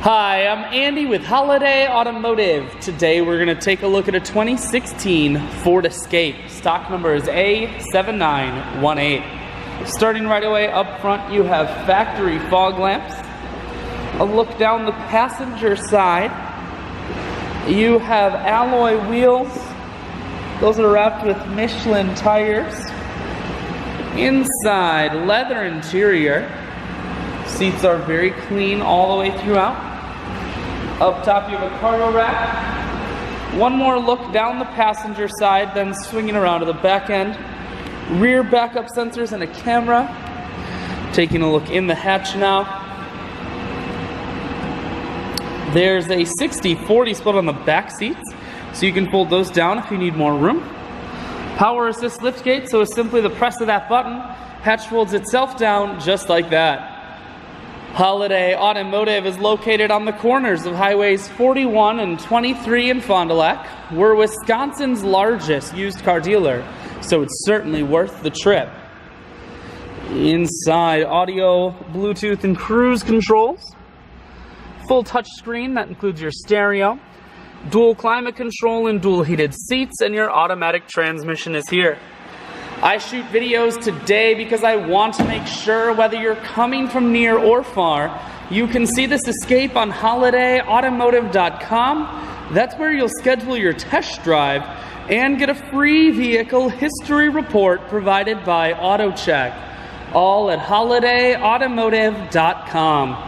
Hi, I'm Andy with Holiday Automotive. Today we're going to take a look at a 2016 Ford Escape. Stock number is A7918. Starting right away up front, you have factory fog lamps. A look down the passenger side. You have alloy wheels. Those are wrapped with Michelin tires. Inside, leather interior. Seats are very clean all the way throughout. Up top you have a cargo rack. One more look down the passenger side, then swinging around to the back end. Rear backup sensors and a camera. Taking a look in the hatch now. There's a 60-40 split on the back seats, so you can fold those down if you need more room. Power assist liftgate, so it's simply the press of that button. Hatch folds itself down just like that. Holiday Automotive is located on the corners of highways 41 and 23 in Fond du Lac. We're Wisconsin's largest used car dealer, so it's certainly worth the trip. Inside, audio, Bluetooth, and cruise controls. Full touchscreen, that includes your stereo. Dual climate control and dual heated seats, and your automatic transmission is here. I shoot videos today because I want to make sure whether you're coming from near or far, you can see this Escape on holidayautomotive.com. That's where you'll schedule your test drive and get a free vehicle history report provided by AutoCheck. All at holidayautomotive.com.